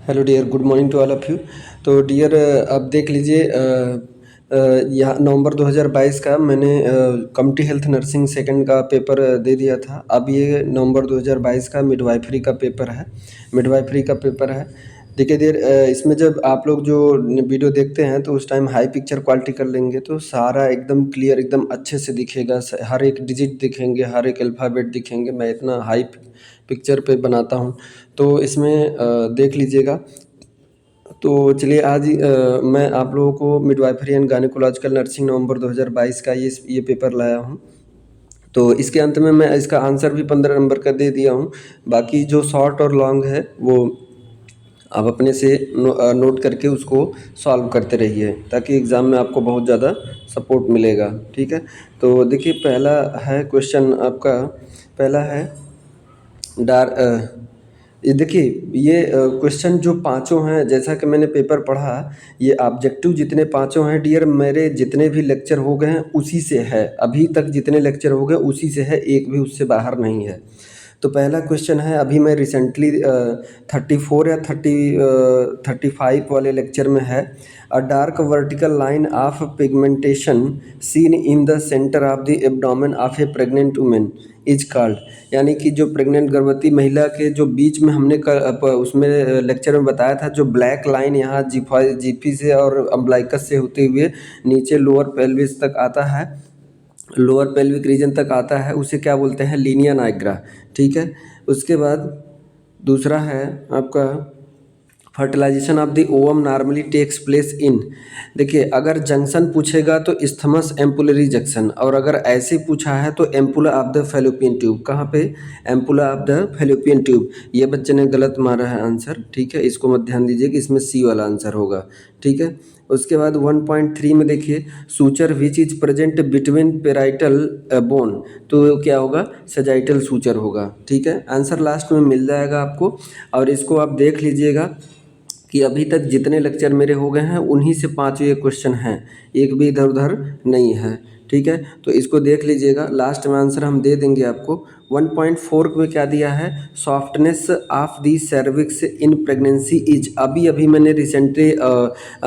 Hello dear, good morning to all of you. तो dear, अब देख लीजिए, यहाँ नवंबर 2022 का मैंने कम्युनिटी हेल्थ नर्सिंग सेकंड का पेपर दे दिया था। अब ये नवंबर 2022 का मिडवाइफरी का पेपर है। देखिए डियर, इसमें जब आप लोग जो वीडियो देखते हैं तो उस टाइम हाई पिक्चर क्वालिटी कर लेंगे तो सारा एकदम क्लियर, एकदम अच्छे से दिखेगा। हर एक डिजिट दिखेंगे, हर एक अल्फ़ाबेट दिखेंगे। मैं इतना हाई पिक्चर पे बनाता हूँ। तो इसमें देख लीजिएगा। तो चलिए आज मैं आप लोगों को मिडवाइफरी एंड गायनेकोलॉजिकल नर्सिंग नवंबर 2022 का ये पेपर लाया हूँ। तो इसके अंत में मैं इसका आंसर भी 15 नंबर का दे दिया हूँ। बाकी जो शॉर्ट और लॉन्ग है वो आप अपने से नोट करके उसको सॉल्व करते रहिए, ताकि एग्ज़ाम में आपको बहुत ज़्यादा सपोर्ट मिलेगा। ठीक है। तो देखिए, पहला है क्वेश्चन आपका। पहला है डार ये देखिए, ये क्वेश्चन जो पाँचों हैं, जैसा कि मैंने पेपर पढ़ा, ये ऑब्जेक्टिव जितने पाँचों हैं डियर, मेरे जितने भी लेक्चर हो गए हैं उसी से है। अभी तक जितने लेक्चर हो गए उसी से है, एक भी उससे बाहर नहीं है। तो पहला क्वेश्चन है, अभी मैं रिसेंटली 34 या 35 वाले लेक्चर में है। अ dark vertical line of pigmentation seen in the centre of the abdomen of A pregnant women is called. यानी कि जो प्रेग्नेंट गर्भवती महिला के जो बीच में हमने उसमें लेक्चर में बताया था, जो ब्लैक लाइन यहाँ जीफी से और अम्बलाइकस से होते हुए नीचे लोअर पेल्विस तक आता है, लोअर पेल्विक रीजन तक आता है, उसे क्या बोलते हैं? Linea nigra. ठीक है। उसके बाद दूसरा है आपका, fertilisation of the ovum normally takes place in. देखिए, अगर जंक्शन पूछेगा तो इस्थमस एम्पुलरी जंक्शन, और अगर ऐसे पूछा है तो ampulla of the fallopian tube. कहाँ पे? Ampulla of the fallopian tube. ये बच्चे ने गलत मारा है आंसर। ठीक है, इसको मत ध्यान दीजिए कि इसमें सी वाला आंसर होगा। ठीक है। उसके बाद 1.3 में देखिए, suture which is present between parietal bone. तो क्या होगा? सजाइटल सूचर होगा। ठीक है, आंसर लास्ट में मिल जाएगा आपको। और इसको आप देख लीजिएगा कि अभी तक जितने लेक्चर मेरे हो गए हैं उन्हीं से 5 ये क्वेश्चन हैं, एक भी इधर उधर नहीं है। ठीक है, तो इसको देख लीजिएगा, लास्ट में आंसर हम दे देंगे आपको। 1.4 में क्या दिया है? Softness of the cervix in pregnancy is. अभी अभी मैंने रिसेंटली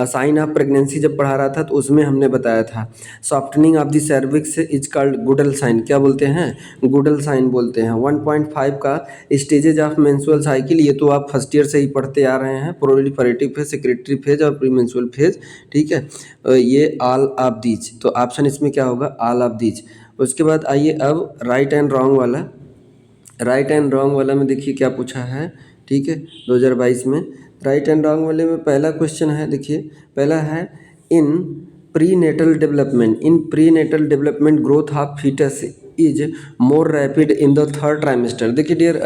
साइन ऑफ प्रेगनेंसी जब पढ़ा रहा था तो उसमें हमने बताया था, softening of the cervix is called Goodell sign. क्या बोलते हैं? गुडल साइन बोलते हैं। 1.5 का स्टेजेज ऑफ मेंस्ट्रुअल साइकिल, ये तो आप फर्स्ट ईयर से ही पढ़ते आ रहे हैं, प्रोलिफरेटिव फेज, सेक्रेटरी फेज और प्री मेंस्ट्रुअल फेज। ठीक है, ये ऑल ऑफ दीज, तो ऑप्शन इसमें क्या होगा? All of these. उसके बाद आइए अब राइट एंड रॉन्ग वाला। राइट एंड रॉन्ग वाला में देखिए क्या पूछा है। ठीक है, 2022 में राइट एंड रॉन्ग वाले में पहला क्वेश्चन है, देखिए पहला है, in prenatal development growth of foetus is more rapid in the third trimester. देखिए डियर,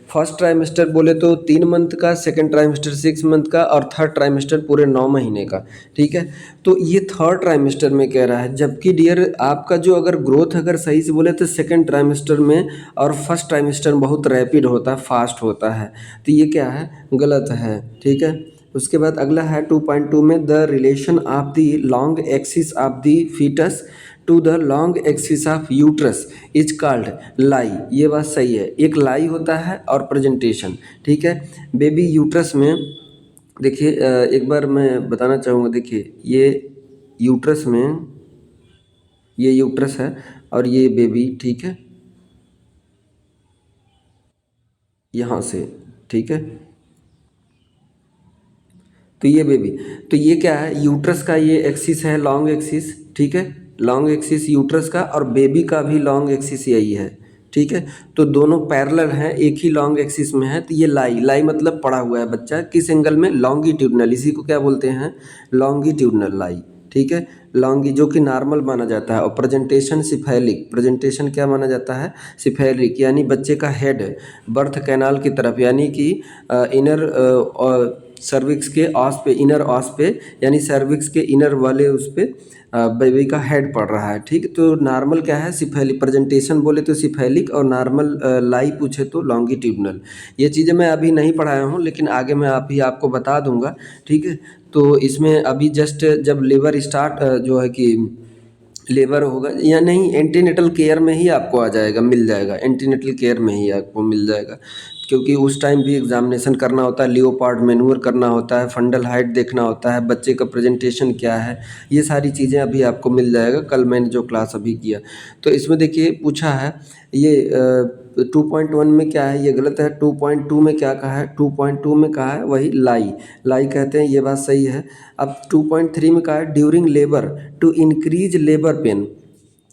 फर्स्ट ट्राइमेस्टर बोले तो 3 मंथ का, सेकंड ट्राइमेस्टर 6 मंथ का, और थर्ड ट्राइमेस्टर पूरे 9 महीने का। ठीक है, तो ये थर्ड ट्राइमेस्टर में कह रहा है, जबकि डियर आपका जो अगर ग्रोथ अगर सही से बोले तो सेकंड ट्राइमेस्टर में और फर्स्ट ट्राइमेस्टर में बहुत रैपिड होता है, फास्ट होता है। तो ये क्या है? गलत है। ठीक है। उसके बाद अगला है 2.2 में, the relation of the long axis of the foetus to the long axis of uterus is called lie. ये बात सही है, एक लाई होता है और प्रेजेंटेशन। ठीक है, बेबी यूट्रस में देखिए, एक बार मैं बताना चाहूँगा, देखिए यूट्रस में ये यूट्रस है और ये बेबी। ठीक है, यहाँ से। ठीक है, तो ये बेबी, तो ये क्या है? यूट्रस का ये एक्सिस है, लॉन्ग एक्सिस। ठीक है, लॉन्ग एक्सिस यूट्रस का, और बेबी का भी लॉन्ग एक्सिस यही है। ठीक है, तो दोनों पैरेलल हैं, एक ही लॉन्ग एक्सिस में है। तो ये लाई मतलब पड़ा हुआ है बच्चा, किस एंगल में? लॉन्गिट्यूडनल। इसी को क्या बोलते हैं? लॉन्गिट्यूडनल लाई। ठीक है, लॉन्गी जो कि नॉर्मल माना जाता है। और प्रेजेंटेशन सिफेलिक, प्रेजेंटेशन क्या माना जाता है? सिफेलिक, यानी बच्चे का हेड बर्थ कैनाल की तरफ, यानी कि इनर सर्विक्स के ऑस पे, इनर ऑस पे, यानी सर्विक्स के इनर वाले उस पे बेबी का हेड पड़ रहा है। ठीक, तो नॉर्मल क्या है? सिफेलिक। प्रेजेंटेशन बोले तो सिफेलिक, और नॉर्मल लाई पूछे तो लॉन्गिट्यूडनल। ये चीज़ें मैं अभी नहीं पढ़ाया हूँ, लेकिन आगे मैं आपको बता दूंगा। ठीक है, तो इसमें अभी जस्ट जब लेबर स्टार्ट जो है कि लेबर होगा या नहीं, एंटीनेटल केयर में ही आपको आ जाएगा, मिल जाएगा, एंटीनेटल केयर में ही आपको मिल जाएगा। क्योंकि उस टाइम भी एग्जामिनेशन करना होता है, लियोपार्ड मैनूवर करना होता है, फंडल हाइट देखना होता है, बच्चे का प्रेजेंटेशन क्या है, ये सारी चीज़ें अभी आपको मिल जाएगा। कल मैंने जो क्लास अभी किया, तो इसमें देखिए पूछा है ये 2.1 में क्या है, ये गलत है। 2.2 में क्या कहा है, 2.2 में कहा है वही लाई, लाई कहते हैं, ये बात सही है। अब 2.3 में कहा है during labour to increase labour pain,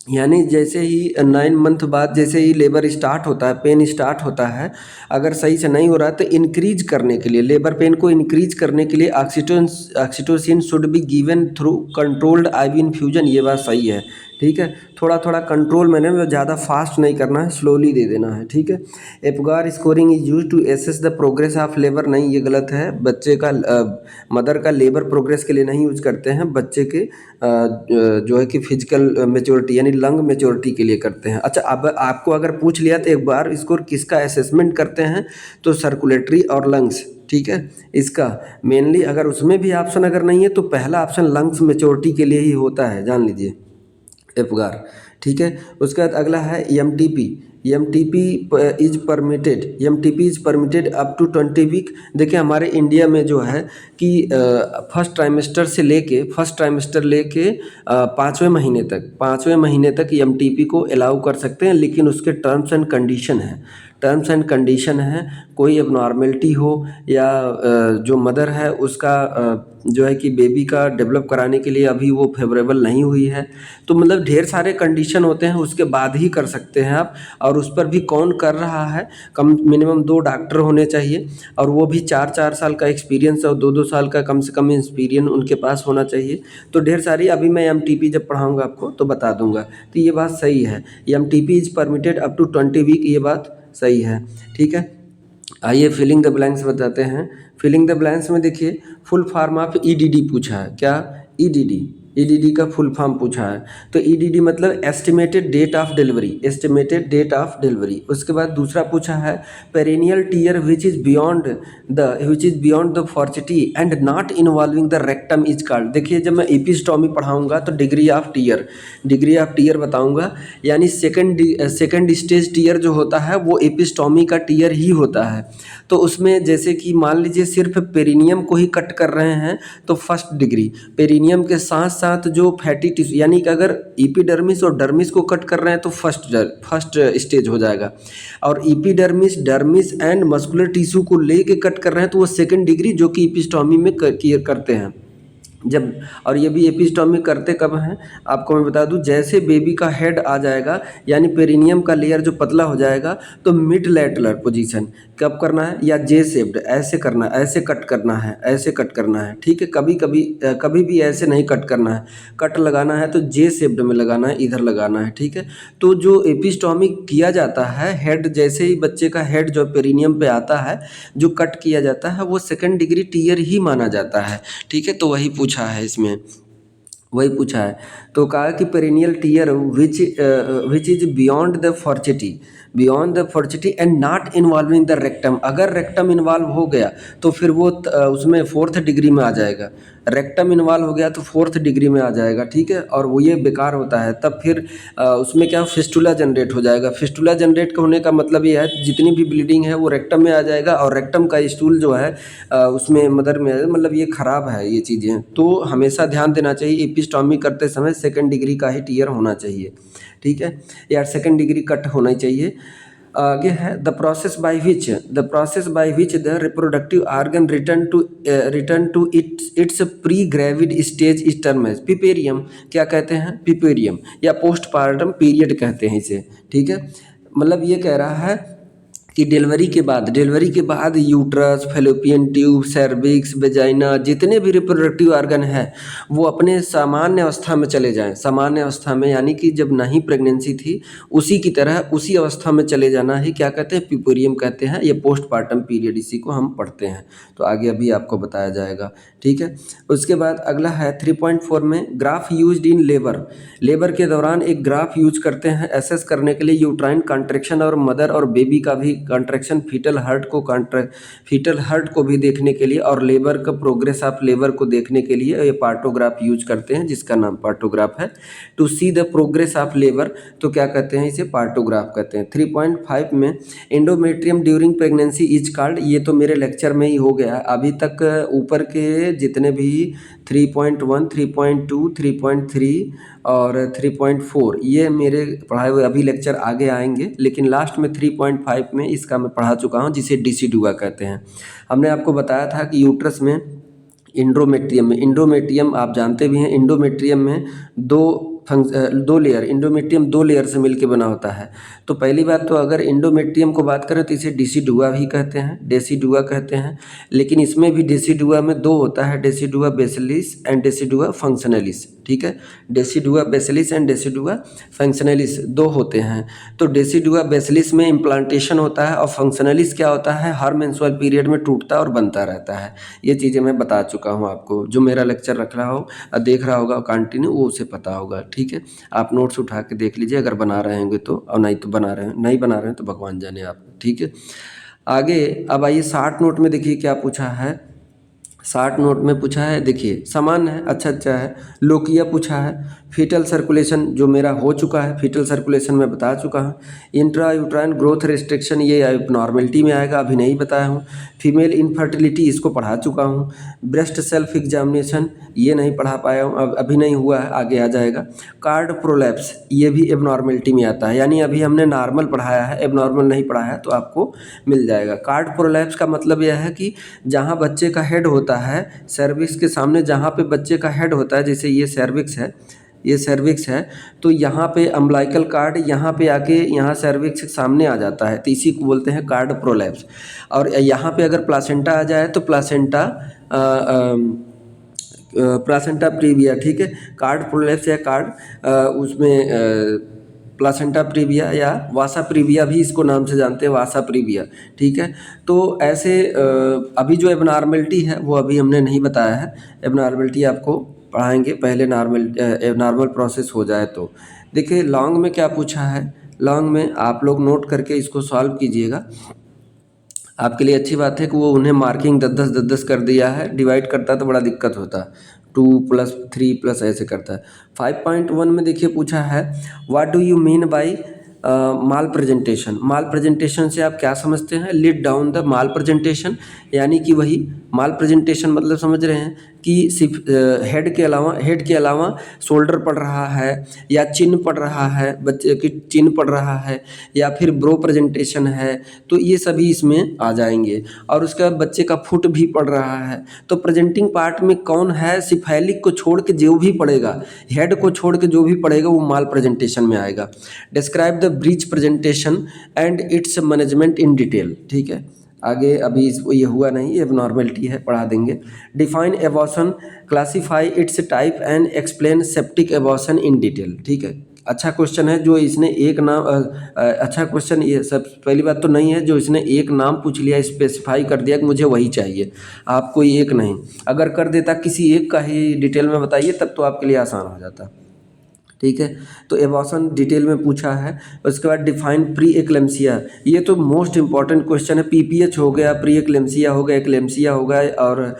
यानी जैसे ही 9 मंथ बाद जैसे ही लेबर स्टार्ट होता है, पेन स्टार्ट होता है, अगर सही से नहीं हो रहा तो इंक्रीज करने के लिए, लेबर पेन को इंक्रीज करने के लिए oxytocin should be given through controlled IV infusion, ये बात सही है। ठीक है, थोड़ा थोड़ा कंट्रोल मैंने ज़्यादा फास्ट नहीं करना है, स्लोली दे देना है। ठीक है, Apgar scoring is use to assess the progress of labour, नहीं ये गलत है। बच्चे का मदर का लेबर प्रोग्रेस के लिए नहीं यूज करते हैं, बच्चे के जो है कि फिजिकल मेच्योरिटी यानी लंग मेच्योरिटी के लिए करते हैं। अच्छा, अब आपको अगर पूछ लिया तो एक बार स्कोर किसका असेसमेंट करते हैं, तो सर्कुलेटरी और लंग्स। ठीक है, इसका मेनली अगर उसमें भी ऑप्शन अगर नहीं है तो पहला ऑप्शन लंग्स मेच्योरिटी के लिए ही होता है, जान लीजिए, एपगार। ठीक है, उसके बाद अगला है M T P. M T P is permitted up to 20 week. देखिए हमारे इंडिया में जो है कि फर्स्ट ट्राइमेस्टर लेके 5वें महीने तक एम टी पी को अलाउ कर सकते हैं, लेकिन उसके टर्म्स एंड कंडीशन है। कोई एबनॉर्मेलिटी हो या जो मदर है उसका जो है कि बेबी का डेवलप कराने के लिए अभी वो फेवरेबल नहीं हुई है, तो मतलब ढेर सारे कंडीशन होते हैं, उसके बाद ही कर सकते हैं आप। और उस पर भी कौन कर रहा है, कम मिनिमम 2 डॉक्टर होने चाहिए, और वो भी 4-4 साल का एक्सपीरियंस और 2-2 साल का कम से कम एक्सपीरियंस उनके पास होना चाहिए। तो ढेर सारी, अभी मैं एम टी पी जब पढ़ाऊँगा आपको तो बता दूंगा। तो ये बात सही है, M T P is permitted up to 20 week, ये बात सही है। ठीक है, आइए फिलिंग द ब्लैंक्स बताते हैं। फिलिंग द ब्लैंक्स में देखिए फुल फॉर्म ऑफ ईडीडी पूछा है, क्या, ईडीडी, ईडीडी का फुल फॉर्म पूछा है। तो ईडीडी मतलब estimated date of delivery, estimated date of delivery. उसके बाद दूसरा पूछा है perineal tear which is beyond the fourchette and not involving the rectum is called. देखिए जब मैं एपिस्टोमी पढ़ाऊंगा तो डिग्री ऑफ टीयर बताऊंगा, यानी सेकंड स्टेज टीयर जो होता है वो एपिस्टोमी का टीयर ही होता है। तो उसमें जैसे कि मान लीजिए सिर्फ पेरिनियम को ही कट कर रहे हैं तो फर्स्ट डिग्री, पेरिनियम के साथ साथ जो फैटी टिश्यू, यानी कि अगर इपीडर्मिस और डर्मिस को कट कर रहे हैं तो फर्स्ट स्टेज हो जाएगा, और epidermis, dermis and muscular tissue को लेके कट कर रहे हैं तो वो सेकंड डिग्री, जो कि एपिस्टोमी में करते हैं जब। और ये भी एपिस्टोमी करते कब हैं, आपको मैं बता दूं, जैसे बेबी का हेड आ जाएगा यानी पेरिनियम का लेयर जो पतला हो जाएगा तो मिड लैटरल पोजीशन कब करना है, या जे शेप्ड ऐसे करना है, ऐसे कट करना है, ऐसे कट करना है। ठीक है, कभी भी ऐसे नहीं कट करना है, कट लगाना है तो जे शेप्ड में लगाना है, इधर लगाना है। ठीक है, तो जो एपिस्टोमी किया जाता है, हेड जैसे ही बच्चे का हेड जो पेरिनियम पे आता है, जो कट किया जाता है वो सेकंड डिग्री टीयर ही माना जाता है। ठीक है, तो वही पूछा है इसमें, वही पूछा है। तो कहा कि perineal tear which is beyond the fourchette and not involving the rectum. अगर रेक्टम इन्वॉल्व हो गया तो फिर वो उसमें 4th डिग्री में आ जाएगा, रेक्टम इन्वॉल्व हो गया तो 4th डिग्री में आ जाएगा। ठीक है, और वो ये बेकार होता है, तब फिर उसमें क्या फिस्टुला जनरेट हो जाएगा। फिस्टुला जनरेट होने का मतलब ये है जितनी भी ब्लीडिंग है वो रेक्टम में आ जाएगा, और रेक्टम का स्टूल जो है उसमें मदर में, मतलब ये खराब है ये चीज़ें। तो हमेशा ध्यान देना चाहिए, एपिस्टोमी करते समय सेकंड डिग्री का ही टीयर होना चाहिए। ठीक है, या सेकंड डिग्री कट होना चाहिए। आगे है the process by which the reproductive organ return to its pre gravid stage is term as puerperium. क्या कहते हैं, पिपेरियम, या पोस्टपार्टम पीरियड कहते हैं इसे। ठीक है, मतलब ये कह रहा है कि डिलीवरी के बाद uterus, fallopian tube, cervix, vagina, जितने भी रिप्रोडक्टिव ऑर्गन है वो अपने सामान्य अवस्था में चले जाएं। सामान्य अवस्था में यानी कि जब नहीं प्रेगनेंसी थी उसी की तरह उसी अवस्था में चले जाना ही क्या कहते हैं, पिपोरियम कहते हैं। ये पोस्टपार्टम पीरियड, इसी को हम पढ़ते हैं। तो आगे अभी आपको बताया जाएगा। ठीक है, उसके बाद अगला है 3.4 में ग्राफ यूज्ड इन लेबर के दौरान एक ग्राफ यूज करते हैं एसेस करने के लिए यूट्राइन कॉन्ट्रैक्शन और मदर और बेबी का भी कॉन्ट्रैक्शन फीटल हार्ट को भी देखने के लिए और लेबर का प्रोग्रेस ऑफ लेबर को देखने के लिए ये पार्टोग्राफ यूज करते हैं, जिसका नाम पार्टोग्राफ है। To see the progress of labour तो क्या कहते हैं, इसे पार्टोग्राफ कहते हैं। 3.5 में endometrium during pregnancy is called, ये तो मेरे लेक्चर में ही हो गया। अभी तक ऊपर के जितने भी 3.1, 3.2, 3.3 और 3.4 ये मेरे पढ़ाए हुए अभी लेक्चर आगे आएंगे, लेकिन लास्ट में 3.5 में इसका मैं पढ़ा चुका हूँ, जिसे डिसिडुआ कहते हैं। हमने आपको बताया था कि यूट्रस में इंडोमेट्रियम आप जानते भी हैं, इंडोमेट्रियम में दो लेयर, इंडोमेट्रियम 2 लेयर से मिलकर बना होता है। तो पहली बात तो अगर इंडोमेट्रियम को बात करें तो इसे डेसिडुआ भी कहते हैं, डेसिडुआ कहते हैं। लेकिन इसमें भी डेसिडुआ में 2 होता है, डेसिडुआ बेसिलिस एंड डेसिडुआ फंक्शनलिस, ठीक है। डेसिडुआ बेसिलिस एंड डेसिडुआ फंक्शनलिस 2 होते हैं। तो डेसिडुआ बेसिलिस में इम्प्लांटेशन होता है और फंक्शनलिस क्या होता है, हर मेंस्ट्रुअल पीरियड में टूटता और बनता रहता है। ये चीज़ें मैं बता चुका हूँ आपको, जो मेरा लेक्चर रख रहा हो देख रहा होगा कंटिन्यू, वो उसे पता होगा, ठीक है। आप नोट्स उठा के देख लीजिए अगर बना रहे होंगे तो, और नहीं तो नहीं बना रहे हैं तो भगवान जाने आप, ठीक है। आगे अब आइए 60 नोट में देखिए क्या पूछा है। 60 नोट में पूछा है, देखिए सामान्य है, अच्छा है। लोकिया पूछा है, फीटल सर्कुलेशन जो मेरा हो चुका है, फीटल सर्कुलेशन में बता चुका हूँ। इंट्रा यूट्राइन ग्रोथ रिस्ट्रिक्शन ये नॉर्मेलिटी में आएगा, अभी नहीं बताया हूँ। फीमेल इनफर्टिलिटी इसको पढ़ा चुका हूँ। ब्रेस्ट सेल्फ एग्जामिनेशन ये नहीं पढ़ा पाया हूँ, अब अभी नहीं हुआ है, आगे आ जाएगा। कार्ड प्रोलैप्स ये भी एबनॉर्मेलिटी में आता है, यानी अभी हमने नॉर्मल पढ़ाया है, एबनॉर्मल नहीं पढ़ाया है, तो आपको मिल जाएगा। कार्ड प्रोलैप्स का मतलब यह है कि जहाँ बच्चे का हेड होता है, सर्विक्स के सामने जहाँ पे बच्चे का हेड होता है, जैसे ये सर्विक्स है, तो यहाँ पे अम्बिलिकल कार्ड यहाँ पे आके यहाँ सर्विक्स के सामने आ जाता है, तो इसी को बोलते हैं कार्ड प्रोलैप्स। और यहाँ पे अगर प्लासेंटा आ जाए तो प्लासेंटा प्रीविया, ठीक है। कार्ड प्रोलैप्स या प्लासेंटा प्रीविया या वासा प्रीविया भी इसको नाम से जानते हैं, वासा प्रीविया, ठीक है। तो ऐसे अभी जो एबनॉर्मेलिटी है वो अभी हमने नहीं बताया है, एबनॉर्मेलिटी आपको पढ़ाएंगे, पहले नॉर्मल प्रोसेस हो जाए तो। देखिए लॉन्ग में क्या पूछा है, लॉन्ग में आप लोग नोट करके इसको सॉल्व कीजिएगा, आपके लिए अच्छी बात है कि वो उन्हें मार्किंग 10-10 कर दिया है, डिवाइड करता तो बड़ा दिक्कत होता, 2 + 3 + ऐसे करता है। 5.1 में देखिए पूछा है, what do you mean by mall presentation से आप क्या समझते हैं, lead down the mall presentation, यानी कि वही माल प्रेजेंटेशन मतलब समझ रहे हैं कि सिर्फ हेड के अलावा शोल्डर पड़ रहा है, या चिन पड़ रहा है, बच्चे की चिन पड़ रहा है, या फिर ब्रो प्रेजेंटेशन है, तो ये सभी इसमें आ जाएंगे। और उसके बाद बच्चे का फुट भी पड़ रहा है, तो प्रेजेंटिंग पार्ट में कौन है, सिफेलिक को छोड़ के जो भी पड़ेगा, हेड को छोड़ के जो भी पड़ेगा वो माल प्रेजेंटेशन में आएगा। Describe the breech presentation and it's management in detail, ठीक है। आगे अभी ये हुआ नहीं, ये एबनॉर्मेलिटी है, पढ़ा देंगे। Define abortion, classify it's type and explain septic abortion in detail, ठीक है। अच्छा क्वेश्चन है, जो इसने एक नाम अच्छा क्वेश्चन, ये सब पहली बात तो नहीं है, जो इसने एक नाम पूछ लिया, स्पेसिफाई कर दिया कि मुझे वही चाहिए, आप कोई एक नहीं, अगर कर देता किसी एक का ही डिटेल में बताइए तब तो आपके लिए आसान हो जाता, ठीक है। तो एबॉर्शन डिटेल में पूछा है। उसके बाद डिफाइन प्री एक्लेम्सिया, ये तो मोस्ट इंपॉर्टेंट क्वेश्चन है। पीपीएच हो गया, प्री एक्लेम्सिया हो गया, एक्लेम्सिया हो गया, और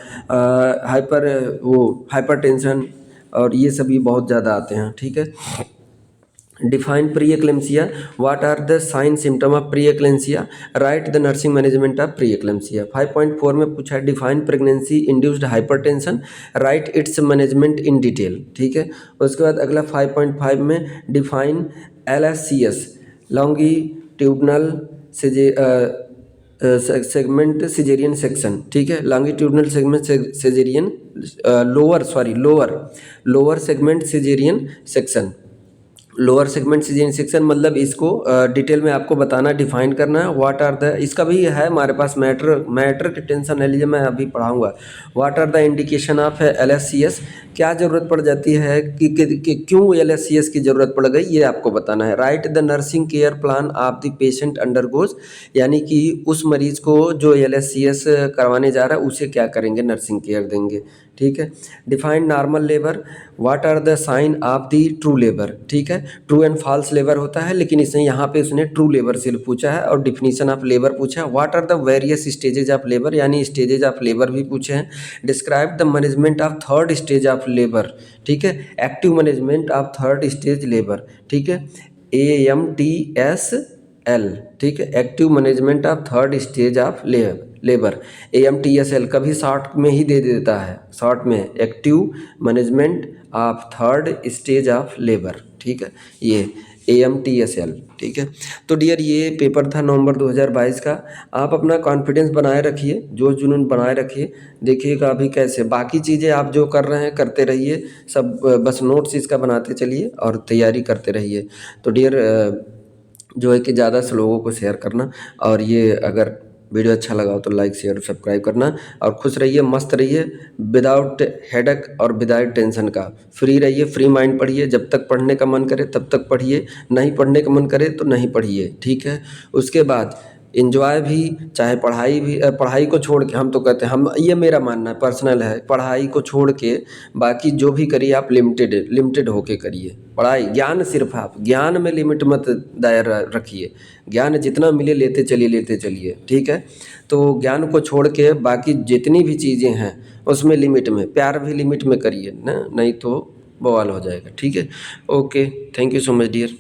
हाइपरटेंशन, और ये सभी बहुत ज़्यादा आते हैं, ठीक है। Define pre eclampsia, what are the sign symptom of pre eclampsia, write the nursing management of pre eclampsia. 5.4 में पूछा है, define pregnancy induced hypertension, write its management in detail, ठीक है। उसके बाद अगला 5.5 में define LSCS, longitudinal segment caesarean section, ठीक है। Longitudinal segment caesarean lower segment caesarean section, lower segment caesarean section मतलब इसको डिटेल में आपको बताना, डिफाइन करना है। व्हाट आर द, इसका भी है हमारे पास मैटर की टेंशन ले लीजिए, मैं अभी पढ़ाऊंगा। What are the indication of LSCS, क्या ज़रूरत पड़ जाती है कि क्यों LSCS की ज़रूरत पड़ गई, ये आपको बताना है। Right the nursing care plan of the patient undergoes, यानी कि उस मरीज़ को जो LSCS करवाने जा रहा है उसे क्या करेंगे, नर्सिंग केयर देंगे, ठीक है। Define normal labour, what are the sign of the true labour, ठीक है। ट्रू एंड फॉल्स लेबर होता है, लेकिन इसने यहाँ पे उसने ट्रू लेबर से पूछा है और डिफिनीशन ऑफ लेबर पूछा है। What are the various stages of labour, यानी स्टेजेज ऑफ लेबर भी पूछे हैं। Describe the management of third stage of labour, ठीक है, active management of third stage labour, ठीक है, AMTSL, ठीक है, active management of third stage of labour. AMTSL कभी शॉर्ट में ही दे देता है, शॉर्ट में active management of third stage of labour, ठीक है, ये AMTSL, ठीक है। तो डियर ये पेपर था नवंबर 2022 का। आप अपना कॉन्फिडेंस बनाए रखिए, जोश जुनून बनाए रखिए, देखिएगा अभी कैसे बाकी चीज़ें आप जो कर रहे हैं करते रहिए, सब बस नोट्स इसका बनाते चलिए और तैयारी करते रहिए। तो डियर जो है कि ज़्यादा से लोगों को शेयर करना, और ये अगर वीडियो अच्छा लगा हो तो लाइक शेयर और सब्सक्राइब करना। और खुश रहिए, मस्त रहिए, विदाउट हेडेक और विदाउट टेंशन का, फ्री रहिए, फ्री माइंड पढ़िए, जब तक पढ़ने का मन करे तब तक पढ़िए, नहीं पढ़ने का मन करे तो नहीं पढ़िए, ठीक है। उसके बाद इन्जॉय भी, चाहे पढ़ाई भी, पढ़ाई को छोड़ के, हम तो कहते हैं, हम ये मेरा मानना है, पर्सनल है, पढ़ाई को छोड़ के बाकी जो भी करिए आप लिमिटेड होके करिए पढ़ाई। ज्ञान सिर्फ आप ज्ञान में लिमिट मत दायरा रखिए, ज्ञान जितना मिले लेते चलिए, ठीक है। तो ज्ञान को छोड़ के बाकी जितनी भी चीज़ें हैं उसमें लिमिट में, प्यार भी लिमिट में करिए ना, नहीं तो बवाल हो जाएगा, ठीक है। Okay, thank you so much dear.